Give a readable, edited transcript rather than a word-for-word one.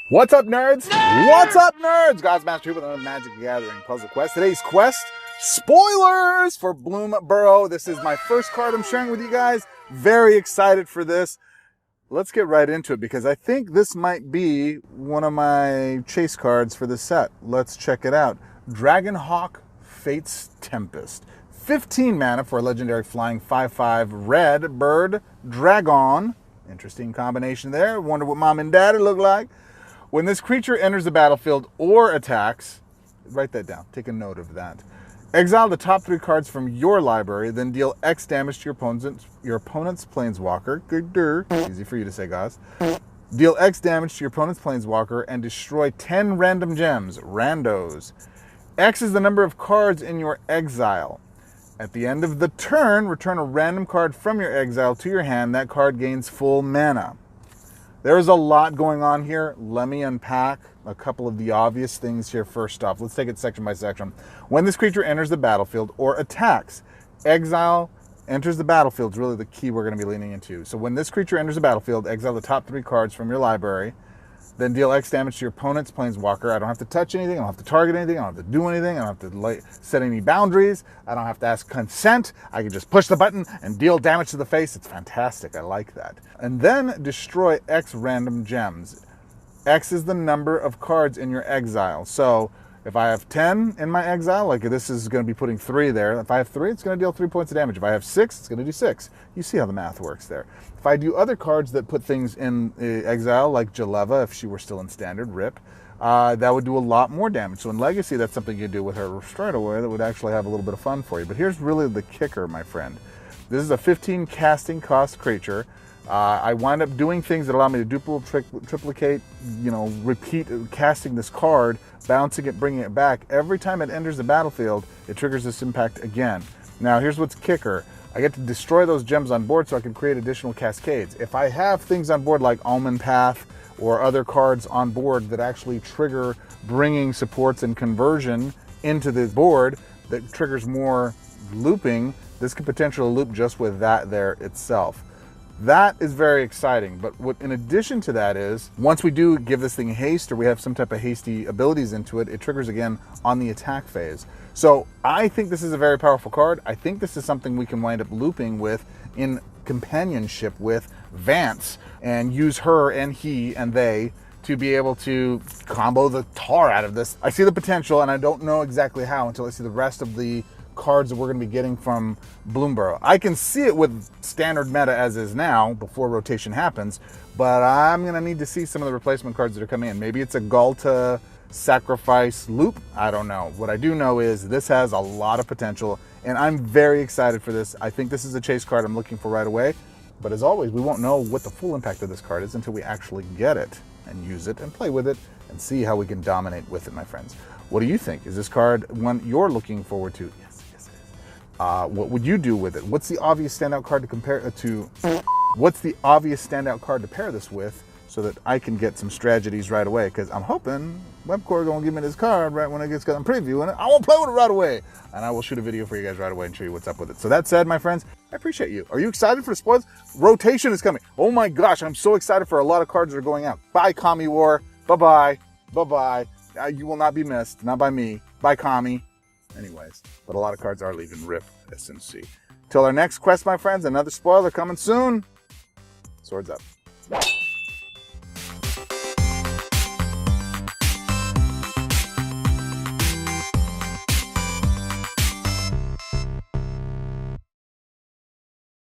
What's up, nerds? What's up, nerds? Goz Master here with another Magic the Gathering puzzle quest. Today's quest, spoilers for Bloomburrow. This is my first card I'm sharing with you guys. Very excited for this. Let's get right into it because I think this might be one of my chase cards for this set. Let's check it out. Dragonhawk, Fate's Tempest. 15 mana for a legendary flying 5/5 red bird dragon. Interesting combination there. Wonder what mom and dad look like. When this creature enters the battlefield or attacks, write that down, take a note of that. Exile the top 3 cards from your library, then deal X damage to your opponent's planeswalker. Good, easy for you to say, guys. Deal X damage to your opponent's planeswalker and destroy 10 random gems, randos. X is the number of cards in your exile. At the end of the turn, return a random card from your exile to your hand. That card gains full mana. There's a lot going on here. Let me unpack a couple of the obvious things here first off. Let's take it section by section. When this creature enters the battlefield or attacks, exile enters the battlefield is really the key we're going to be leaning into. So when this creature enters the battlefield, exile the top 3 cards from your library, then deal X damage to your opponent's planeswalker. I don't have to touch anything. I don't have to target anything. I don't have to do anything. I don't have to set any boundaries. I don't have to ask consent. I can just push the button and deal damage to the face. It's fantastic. I like that. And then destroy X random gems. X is the number of cards in your exile. So if I have 10 in my exile, like this is going to be putting 3 there. If I have 3, it's going to deal 3 points of damage. If I have 6, it's going to do 6. You see how the math works there. If I do other cards that put things in exile, like Jaleva, if she were still in standard, rip, that would do a lot more damage. So in Legacy, that's something you do with her straight away that would actually have a little bit of fun for you. But here's really the kicker, my friend. This is a 15 casting cost creature. I wind up doing things that allow me to duplicate, triplicate, repeat casting this card, bouncing it, bringing it back. Every time it enters the battlefield, it triggers this impact again. Now, here's what's kicker. I get to destroy those gems on board so I can create additional cascades. If I have things on board like Almond Path or other cards on board that actually trigger bringing supports and conversion into the board that triggers more looping, this could potentially loop just with that there itself. That is very exciting, but what in addition to that is, once we do give this thing haste or we have some type of hasty abilities into it, it triggers again on the attack phase. So I think this is a very powerful card. I think this is something we can wind up looping with in companionship with Vance and use her and he and they to be able to combo the tar out of this. I see the potential and I don't know exactly how until I see the rest of the cards that we're going to be getting from Bloomburrow. I can see it with standard meta as is now before rotation happens, but I'm going to need to see some of the replacement cards that are coming in. Maybe it's a Galta sacrifice loop. I don't know. What I do know is this has a lot of potential and I'm very excited for this. I think this is a chase card I'm looking for right away, but as always, we won't know what the full impact of this card is until we actually get it and use it and play with it and see how we can dominate with it, my friends. What do you think? Is this card one you're looking forward to? What would you do with it? What's the obvious standout card to compare to? What's the obvious standout card to pair this with so that I can get some strategies right away? Because I'm hoping Webcore gonna give me this card right when it gets done previewing it. I won't play with it right away, and I will shoot a video for you guys right away and show you what's up with it. So that said, my friends, I appreciate you. Are you excited for the spoilers? Rotation is coming. Oh my gosh, I'm so excited for a lot of cards that are going out. Bye, Kami War. Bye-bye. Bye-bye. You will not be missed. Not by me. Bye, Kami. Anyways, but a lot of cards are leaving RIP SNC. Till our next quest, my friends, another spoiler coming soon. Swords up.